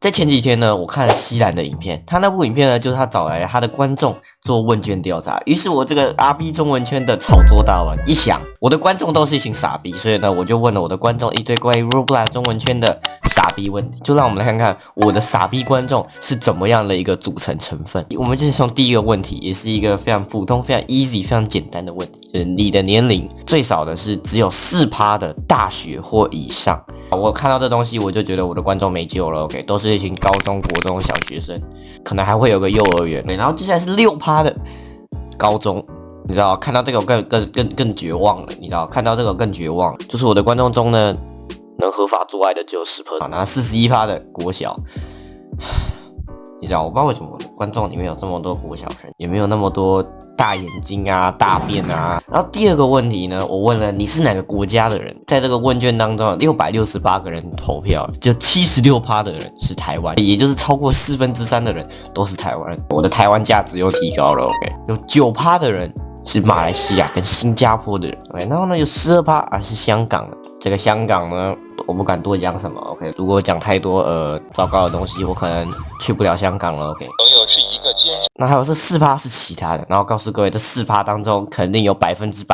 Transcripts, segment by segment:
在前几天呢，我看了西兰的影片，他那部影片呢，就是他找来他的观众做问卷调查。于是我这个 RB 中文圈的炒作大王一想，我的观众都是一群傻逼，所以呢，我就问了我的观众一堆关于 Roblox 中文圈的傻逼问题。就让我们来看看我的傻逼观众是怎么样的一个组成成分。我们就是从第一个问题，也是一个非常普通、非常 easy、非常简单的问题，就是你的年龄最少的是只有4%的大学或以上。我看到这东西，我就觉得我的观众没救了。OK， 都是一群高中国中小学生，可能还会有个幼儿园。然后接下来是6%的高中，你知道，看到这个更绝望了。你知道，看到这个更绝望，就是我的观众中呢，能合法做爱的只有10%，然后41%的国小。你知道，我不知道为什么我的观众里面有这么多国小生，也没有那么多大眼睛啊、大便啊。然后第二个问题呢，我问了你是哪个国家的人，在这个问卷当中，668个人投票，就76%的人是台湾，也就是超过3/4的人都是台湾人。我的台湾价值又提高了 ，OK， 有9%的人是马来西亚跟新加坡的人 ，OK， 然后呢有12%是香港的。这个香港呢，我不敢多讲什么 ，OK， 如果讲太多糟糕的东西，我可能去不了香港了 ，OK。朋友是一个坚持。那还有这4%是其他的，然后告诉各位，这4%当中肯定有100%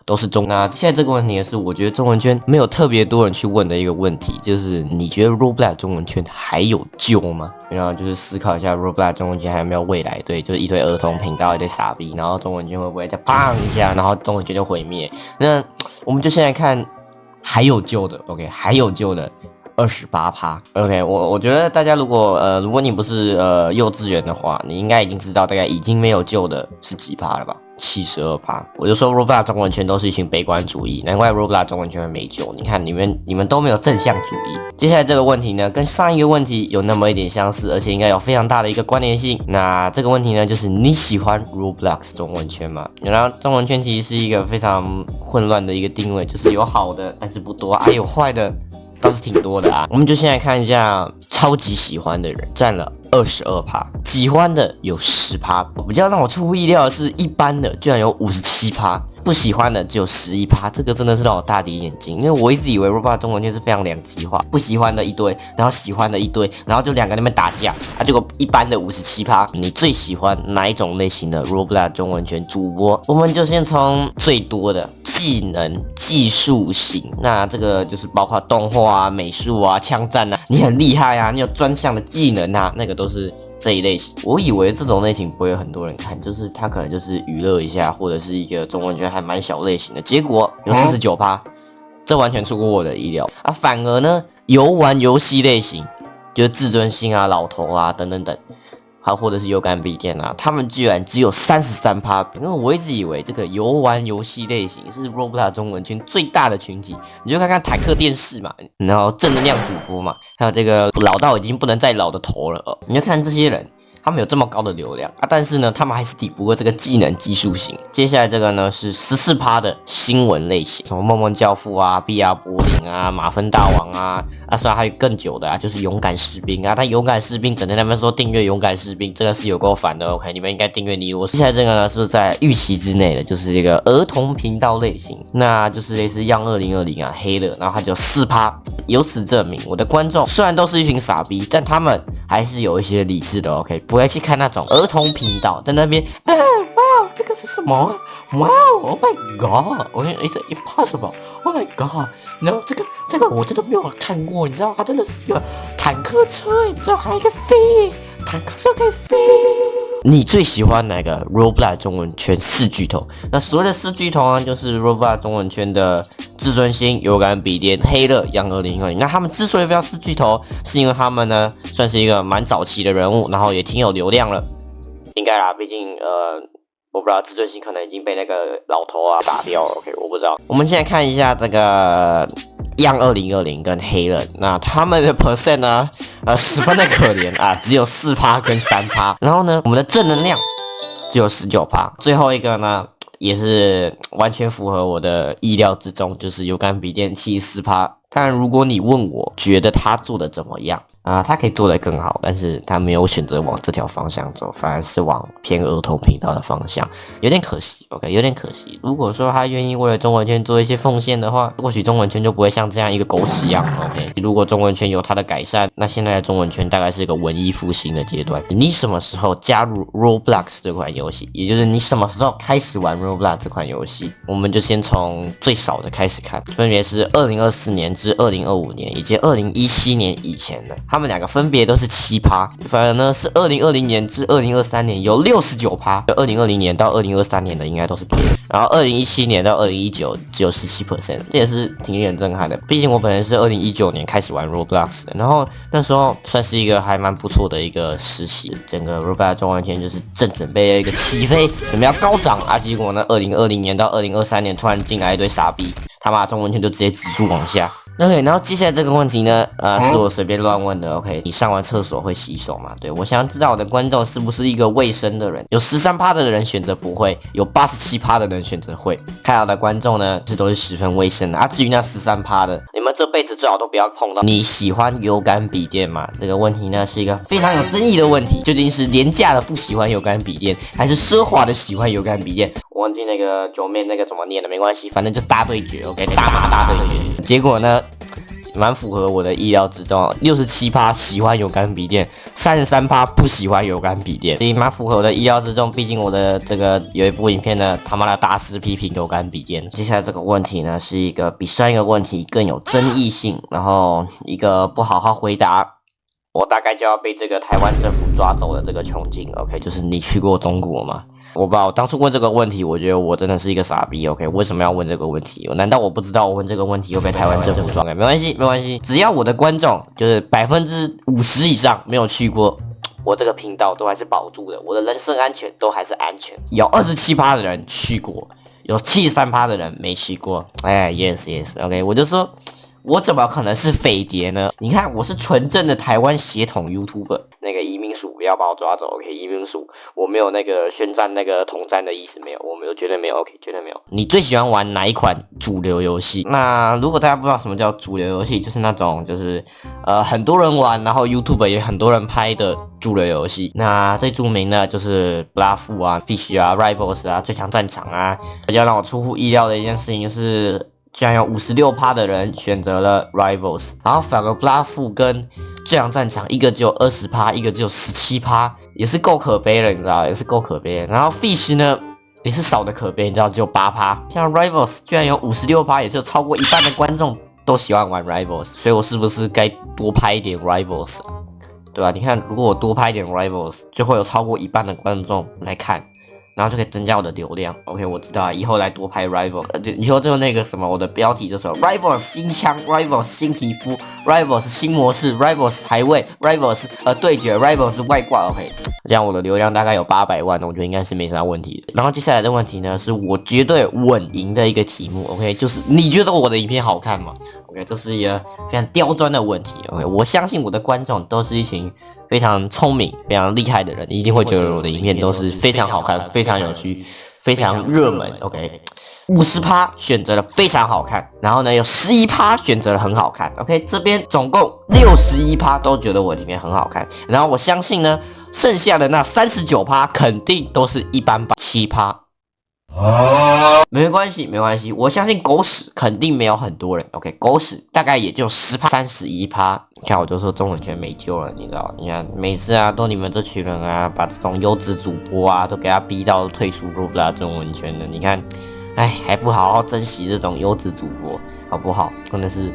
都是中。那现在这个问题也是我觉得中文圈没有特别多人去问的一个问题，就是你觉得 Roblox 中文圈还有救吗？然后就是思考一下 Roblox 中文圈还有没有未来？对，就是一堆儿童频道，一堆傻逼，然后中文圈会不会再砰一下，然后中文圈就毁灭？那我们就现在看还有救的 ，OK， 还有救的。28%，OK， 我觉得大家如果你不是幼稚园的话，你应该已经知道大概已经没有救的是几趴了吧？72%。我就说 Roblox 中文圈都是一群悲观主义，难怪 Roblox 中文圈没救。你看你们都没有正向主义。接下来这个问题呢，跟上一个问题有那么一点相似，而且应该有非常大的一个关联性。那这个问题呢，就是你喜欢 Roblox 中文圈吗？然后中文圈其实是一个非常混乱的一个定位，就是有好的，但是不多啊，有坏的。倒是挺多的啊，我们就先来看一下超级喜欢的人占了22%，喜欢的有10%，比较让我出乎意料的是一般的居然有57%，不喜欢的只有11%，这个真的是让我大跌眼镜，因为我一直以为 Roblox 中文圈是非常两极化，不喜欢的一堆，然后喜欢的一堆，然后就两个那边打架，结果一般的57%，你最喜欢哪一种类型的 Roblox 中文圈主播？我们就先从最多的技能技术型，那这个就是包括动画啊、美术啊、枪战啊，你很厉害啊，你有专项的技能啊，那个都是这一类型。我以为这种类型不会有很多人看，就是它可能就是娱乐一下，或者是一个中文圈还蛮小类型的，结果有49%，这完全出乎我的意料啊！反而呢，游玩游戏类型，就是自尊心啊、老头啊等等等。还或者是有感笔电啊，他们居然只有33%，因为我一直以为这个游玩游戏类型是 Roblox 中文圈最大的群体，你就看看坦克电视嘛，然后正能量主播嘛，还有这个老到已经不能再老的头了你就看这些人。他们有这么高的流量但是呢，他们还是抵不过这个技能技术型。接下来这个呢是14%的新闻类型，什么梦梦教父啊、碧亚柏林啊、马芬大王啊，虽然还有更久的就是勇敢士兵啊，但勇敢士兵整天在那边说订阅勇敢士兵，这个是有够烦的 ，OK， 你们应该订阅尼罗。接下来这个呢是在预期之内的，就是这个儿童频道类型，那就是类似 Young 2020啊、黑的，然后它只有4%。由此证明，我的观众虽然都是一群傻逼，但他们还是有一些理智的 ，OK， 不会去看那种儿童频道，在那边，哇，这个是什么啊？哇 ，Oh my God，It's impossible，Oh my God， 然后这个我真的没有看过，你知道，它真的是一个坦克车，你知道，还可以飞，坦克车可以飞。你最喜欢哪个 Roblox 中文圈4巨头？那所谓的4巨头呢，就是 Roblox 中文圈的自尊心、有感笔电、黑乐、Young 2020。那他们之所以叫4巨头，是因为他们呢算是一个蛮早期的人物，然后也挺有流量了，应该啦，毕竟我不知道自尊心可能已经被那个老头打掉了 ，OK， 我不知道。我们现在看一下这个Young 2020跟黑人，那他们的 percent 呢，十分的可怜只有4%跟3%。然后呢，我们的正能量只有19%。最后一个呢，也是完全符合我的意料之中，就是有感笔电74%。当然，如果你问我觉得他做的怎么样他可以做得更好，但是他没有选择往这条方向走，反而是往偏儿童频道的方向，有点可惜。OK， 有点可惜。如果说他愿意为了中文圈做一些奉献的话，或许中文圈就不会像这样一个狗屎样。OK， 如果中文圈有它的改善，那现在的中文圈大概是一个文艺复兴的阶段。你什么时候加入 Roblox 这款游戏，也就是你什么时候开始玩 Roblox 这款游戏，我们就先从最少的开始看，分别是2024年至2025年，以及2017年以前的，他们两个分别都是7%，反而呢是2020年至2023年有69%，2020年到2023年的应该都是 gay， 然后2017年到2019只有17%，这也是挺令人震撼的。毕竟我本人是2019年开始玩 Roblox 的，然后那时候算是一个还蛮不错的一个时期，整个 Roblox 中文圈就是正准备一个起飞，准备要高涨啊，结果呢2020年到2023年突然进来一堆傻逼，他妈中文圈就直接指数往下。OK， 然后接下来这个问题呢，是我随便乱问的。OK， 你上完厕所会洗手吗？对，我想知道我的观众是不是一个卫生的人，有13%的人选择不会，有87%的人选择会。看到的观众呢，这都是十分卫生的啊。至于那13%的，你们这辈子最好都不要碰到。你喜欢有感笔电吗？这个问题呢是一个非常有争议的问题，究竟是廉价的不喜欢有感笔电，还是奢华的喜欢有感笔电？我忘记那个九妹那个怎么念的，没关系，反正就大对决。OK， 大马大对决。结果呢？蛮符合我的意料之中，67%喜欢有感笔电，33%不喜欢有感笔电，所以蛮符合我的意料之中。毕竟我的这个有一部影片呢，他妈的大肆批评有感笔电。接下来这个问题呢，是一个比上一个问题更有争议性，然后一个不好好回答，我大概就要被这个台湾政府抓走的这个窘境。OK， 就是你去过中国吗？我不知道，我当初问这个问题，我觉得我真的是一个傻逼。OK， 为什么要问这个问题？难道我不知道我问这个问题会被台湾政府抓？没关系，没关系，只要我的观众就是50%以上没有去过，我这个频道都还是保住的，我的人身安全都还是安全。有27%的人去过，有73%的人没去过。哎 ，yes，OK， 我就说。我怎么可能是匪谍呢？你看，我是纯正的台湾血统 YouTuber。那个移民署不要把我抓走 ，OK？ 移民署，我没有那个宣战那个统战的意思，没有，我没有，绝对没有 ，OK？ 绝对没有。你最喜欢玩哪一款主流游戏？那如果大家不知道什么叫主流游戏，就是那种就是很多人玩，然后 YouTube 也很多人拍的主流游戏。那最著名的就是布拉夫啊、Fish 啊、Rivals 啊、最强战场啊。比较让我出乎意料的一件事情是。居然有56%的人选择了 Rivals， 然后反而布拉夫跟最强战场一个只有20%，一个只有17%，也是够可悲了，你知道，也是够可悲。然后 Fish 呢，也是少的可悲，你知道，只有8%。像 Rivals 居然有56%，也就超过一半的观众都喜欢玩 Rivals， 所以我是不是该多拍一点 Rivals， 对吧？你看，如果我多拍一点 Rivals， 就会有超过一半的观众来看。然后就可以增加我的流量。OK， 我知道啊，以后来多拍 Rival， 以后就那个什么，我的标题就说 Rivals 新枪 ，Rivals 新皮肤 ，Rivals 新模式 ，Rivals 排位 ，Rivals 对决 ，Rivals 外挂。OK， 这样我的流量大概有800万，我觉得应该是没啥问题的。然后接下来的问题呢，是我绝对稳赢的一个题目。OK， 就是你觉得我的影片好看吗 ？OK， 这是一个非常刁钻的问题。OK， 我相信我的观众都是一群非常聪明、非常厉害的人，一定会觉得我的影片都是非常好看、非常有趣、非常热门。OK，50% 选择了非常好看，然后呢有11% 选择了很好看。OK， 这边总共61% 都觉得我的影片很好看，然后我相信呢，剩下的那39% 肯定都是一般般，7%。没关系，没关系，我相信狗屎肯定没有很多人。OK， 狗屎大概也就10%、31%。你看，我就说中文圈没救了，你知道？你看每次啊，都你们这群人啊，把这种优质主播啊，都给他逼到退出Roblox中文圈了。你看，哎，还不好好珍惜这种优质主播，好不好？真的是。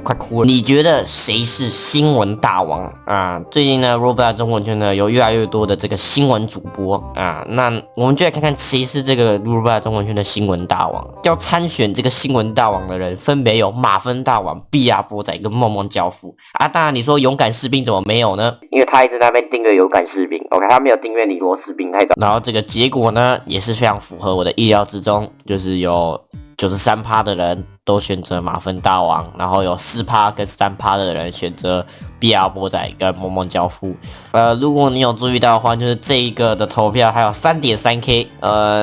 快哭了！你觉得谁是新闻大王啊？最近呢 ，Roblox 中文圈呢有越来越多的这个新闻主播啊，那我们就来看看谁是这个 Roblox 中文圈的新闻大王。要参选这个新闻大王的人，分别有马芬大王、毕亚波仔跟梦梦教父啊。当然，你说勇敢士兵怎么没有呢？因为他一直在那边订阅勇敢士兵 ，OK， 他没有订阅李罗士兵太早。然后这个结果呢，也是非常符合我的意料之中，就是有93%的人都选择马芬大王，然后有4%跟3%的人选择毕亚波仔跟萌萌教父。如果你有注意到的话，就是这一个的投票还有3.3K。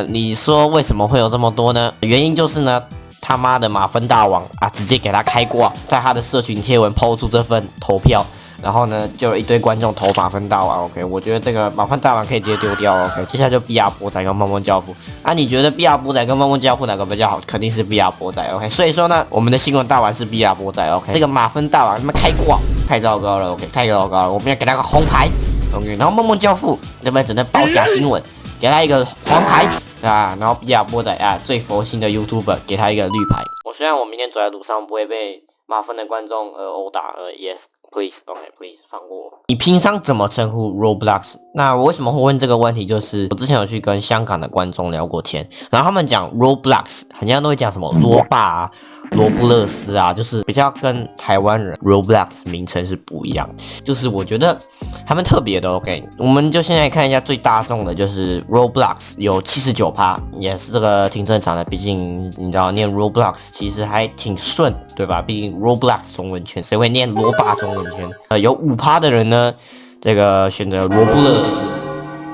你说为什么会有这么多呢？原因就是呢，他妈的马芬大王啊，直接给他开挂，在他的社群贴文抛出这份投票。然后呢，就有一堆观众投马芬大王 ，OK， 我觉得这个马芬大王可以直接丢掉 ，OK。接下来就比亚波仔跟梦梦教父啊，你觉得比亚波仔跟梦梦教父哪个比较好？肯定是比亚波仔 ，OK。所以说呢，我们的新闻大王是比亚波仔 ，OK。这个马芬大王他妈开挂，太糟糕了 ，OK， 太糟糕了，我们要给他个红牌 ，OK。然后梦梦教父那边只能报假新闻，给他一个黄牌啊。然后比亚波仔啊，最佛心的 YouTuber 给他一个绿牌。虽然我明天走在路上不会被马芬的观众殴打，yes。Please, OK, please 放过我。你平常怎么称呼 Roblox？ 那我为什么会问这个问题？就是我之前有去跟香港的观众聊过天，然后他们讲 Roblox， 很多人都会讲什么罗霸啊、罗布勒斯啊，就是比较跟台湾人 Roblox 名称是不一样。就是我觉得他们特别的 OK。我们就现在看一下最大众的，就是 Roblox 有79%，也是这个挺正常的。毕竟你知道念 Roblox 其实还挺顺，对吧？毕竟 Roblox 中文圈，谁会念罗霸中文圈？有5%的人呢，这个选择罗布勒斯。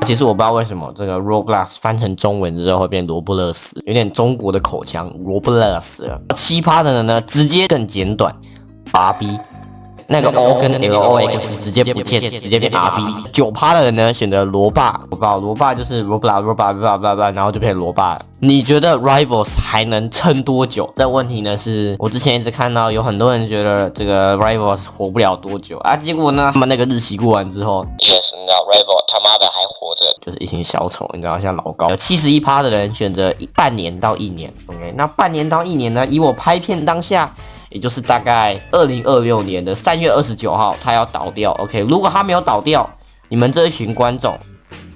其实我不知道为什么这个 Roblox 翻成中文之后会变罗布勒斯，有点中国的口腔，罗布勒斯了。7%的人呢，直接更简短 ，RB。那个 O 跟 LOX 直接不见，直接变 RB。9%的人呢选择罗霸，罗霸就是罗布拉，然后就变罗霸了。你觉得 Rivals 还能撑多久？这问题呢，是我之前一直看到有很多人觉得这个 Rivals 活不了多久啊，结果呢，他们那个日期过完之后，yes， 你知道 Rivals 他妈的还活着，就是一群小丑，你知道像老高。有71%的人选择半年到1年 ，OK， 那半年到1年呢，以我拍片当下。也就是大概2026年的3月29号，他要倒掉。OK， 如果他没有倒掉，你们这一群观众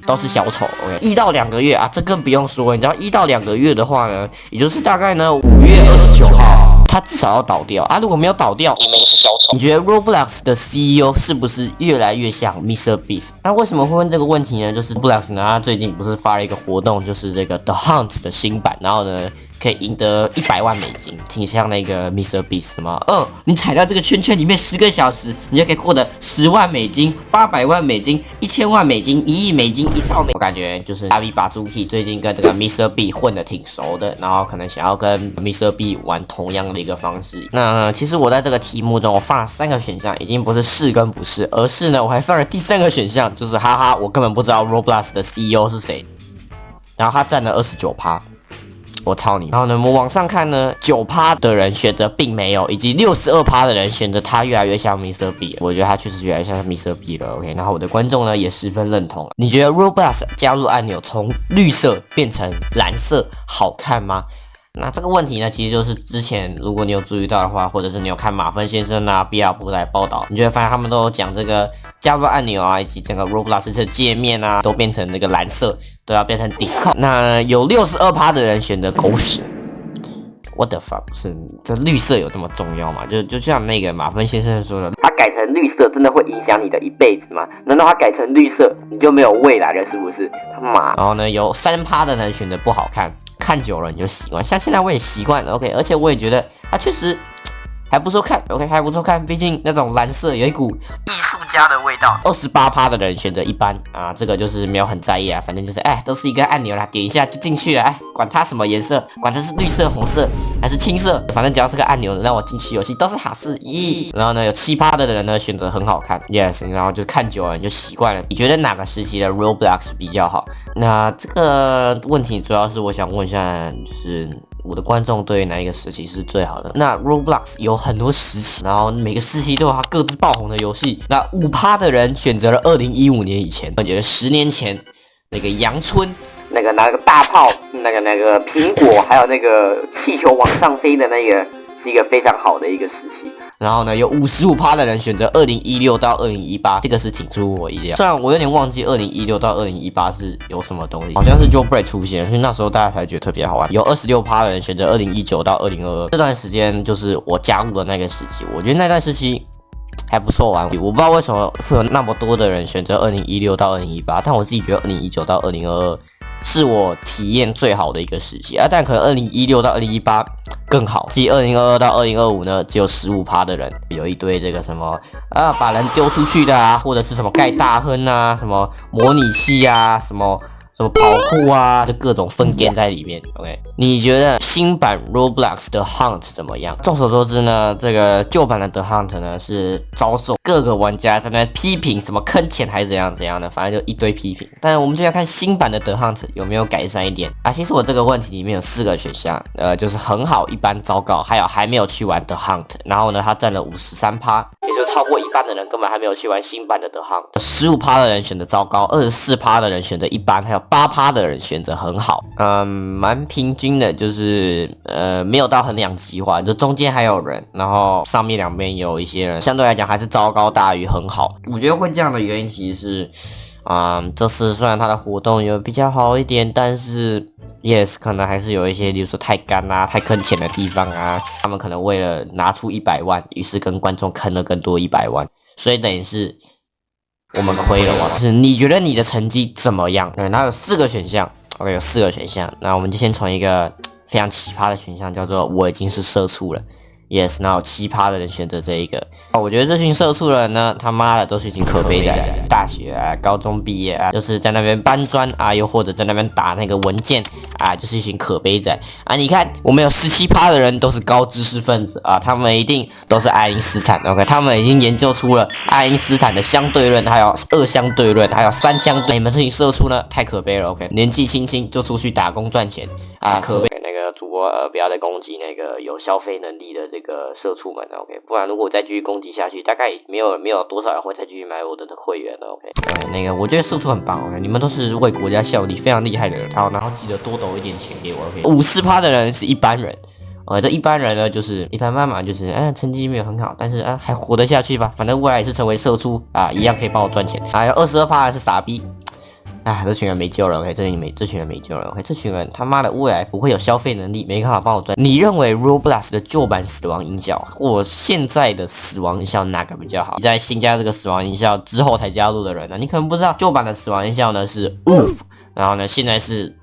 都是小丑。OK， 1到2个月啊，这更不用说。你知道1到2个月的话呢，也就是大概呢5月29号，他至少要倒掉啊。如果没有倒掉，你们也是小丑。你觉得 Roblox 的 CEO 是不是越来越像 MrBeast？ 那为什么会问这个问题呢？就是 Roblox 呢，他最近不是发了一个活动，就是这个 The Hunt 的新版，然后呢。可以赢得$100万，挺像那个 MrBeast 吗？你踩到这个圈圈里面10个小时，你就可以获得$10万、$800万、$1000万、$1亿、1兆。我感觉就是阿比把朱 K 最近跟这个 MrBeast 混得挺熟的，然后可能想要跟 MrBeast 玩同样的一个方式。那其实我在这个题目中，我放了3个选项，已经不是是跟不是，而是呢，我还放了第3个选项，就是哈哈，我根本不知道 Roblox 的 CEO 是谁，然后他占了29%。我操你！然后呢，我们往上看呢，9%的人选择并没有，以及62%的人选择他越来越像 MrBeast。我觉得他确实越来越像 MrBeast了。OK， 然后我的观众呢也十分认同。你觉得 Roblox 加入按钮从绿色变成蓝色好看吗？那这个问题呢，其实就是之前如果你有注意到的话，或者是你有看马芬先生啊、比亚波来报道，你就会发现他们都有讲这个加入按钮啊，以及整个 Roblox 的界面啊，都变成那个蓝色，都要变成 Discord。那有62%的人选择狗屎。What the fuck？ 不是这绿色有这么重要吗？就像那个马芬先生说的，他改成绿色真的会影响你的一辈子吗？难道他改成绿色你就没有未来了？是不是？他妈！然后呢，有3%的人选择不好看。看久了你就习惯，像现在我也习惯了 ，OK， 而且我也觉得它确实还不错看 ，OK， 还不错看，毕竟那种蓝色有一股艺术家的味道。28%的人选择一般啊，这个就是没有很在意啊，反正就是都是一个按钮啦，点一下就进去了，管它什么颜色，管它是绿色、红色还是青色，反正只要是个按钮让我进去游戏都是好事。然后呢，有7%的人呢选择很好看 ，yes， 然后就看久了你就习惯了。你觉得哪个时期的 Roblox 比较好？那这个问题主要是我想问一下，就是我的观众对于哪一个时期是最好的？那 Roblox 有很多时期，然后每个时期都有它各自爆红的游戏。那5%的人选择了2015年以前，我觉得10年前那个阳春，那个拿个大炮，那个苹果，还有那个气球往上飞的那个，是一个非常好的一个时期。然后呢，有55%的人选择2016到2018，这个是挺出乎我意料。虽然我有点忘记2016到2018是有什么东西，好像是 Jailbreak 出现，所以那时候大家才觉得特别好玩。有26%的人选择2019到2022，这段时间就是我加入的那个时期，我觉得那段时期还不错玩。我不知道为什么会有那么多的人选择2016到2018，但我自己觉得2019到2022是我体验最好的一个时期啊，但可能2016到2018更好。至于2022到2025呢，只有15%的人有一堆这个什么把人丢出去的啊，或者是什么盖大亨啊，什么模拟器啊，什么什么跑酷啊，就各种分 game 在里面。OK， 你觉得新版 Roblox 的 Hunt 怎么样？众所周知呢，这个旧版的 The Hunt 呢是遭受各个玩家在那批评什么坑钱还是怎样怎样的，反正就一堆批评。但我们就要看新版的 The Hunt 有没有改善一点啊。其实我这个问题里面有4个选项，就是很好、一般、糟糕，还有还没有去玩 The Hunt。然后呢，它占了53%，也就超过一半的人根本还没有去玩新版的 The Hunt。15%的人选择糟糕，24%的人选择一般，还有8%的人选择很好。蛮平均的，就是没有到很两极化，就中间还有人，然后上面两边有一些人，相对来讲还是糟糕大于很好。我觉得会这样的原因其实是，这次虽然它的活动有比较好一点，但是 yes 可能还是有一些，比如说太干啊、太坑钱的地方啊，他们可能为了拿出100万，于是跟观众坑了更多100万，所以等于是我们亏了。就是你觉得你的成绩怎么样？对，那有4个选项。OK， 有4个选项，那我们就先从一个非常奇葩的选项，叫做我已经是社畜了。Yes， 那有7%的人选择这一个。我觉得这群社畜人呢，他妈的都是一群可悲仔，大学啊、高中毕业啊，就是在那边搬砖啊，又或者在那边打那个文件啊，就是一群可悲仔啊。你看，我们有17%的人都是高知识分子啊，他们一定都是爱因斯坦。OK， 他们已经研究出了爱因斯坦的相对论，还有2相对论，还有3相对。你们这群社畜呢，太可悲了。OK， 年纪轻轻就出去打工赚钱啊，可悲。主播不要再攻击那个有消费能力的这个社畜们 OK， 不然如果再继续攻击下去，大概没有多少人会再继续买我的会员了 OK。那个我觉得社畜很棒 OK， 你们都是为国家效力非常厉害的人，好，然后记得多抖一点钱给我 OK。50%的人是一般人。这一般人呢，就是一般般嘛，就是成绩没有很好，但是还活得下去吧，反正未来也是成为社畜啊，一样可以帮我赚钱。还有22%是傻逼。这群人没救了 ，OK， 这群人没救了 ，OK， 这群人他妈的未来不会有消费能力，没办法帮我赚。你认为 Roblox 的旧版死亡音效或现在的死亡音效哪个比较好？你在新加这个死亡音效之后才加入的人呢，你可能不知道，旧版的死亡音效呢是 Woof， 然后呢现在是，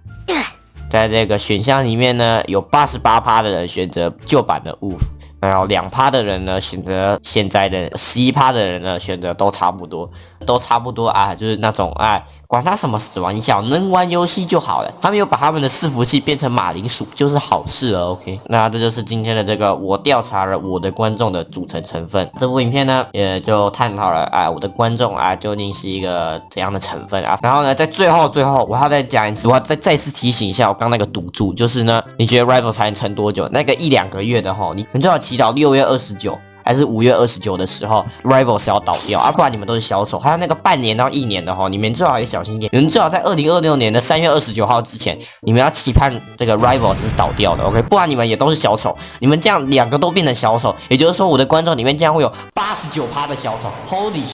在这个选项里面呢有88%的人选择旧版的 Woof。然后2%的人呢选择现在的，11%的人呢选择都差不多啊，就是那种管他什么死亡音效，能玩游戏就好了。他们有把他们的伺服器变成马铃薯，就是好事了。OK， 那这就是今天的这个我调查了我的观众的组成成分。这部影片呢也就探讨了我的观众究竟是一个怎样的成分啊。然后呢，在最后我要再讲一次，我要再次提醒一下我刚那个赌注，就是呢，你觉得 Rival 才能撑多久？那个1-2个月的你最好祈祷6月29。还是5月29的时候 ，Rivals 要倒掉不然你们都是小丑。还有那个半年到1年的你们最好也小心一点。你们最好在2026年的3月29号之前，你们要期盼这个 Rivals 是倒掉的 ，OK？ 不然你们也都是小丑。你们这样2个都变成小丑，也就是说我的观众里面这样会有89%的小丑。Holy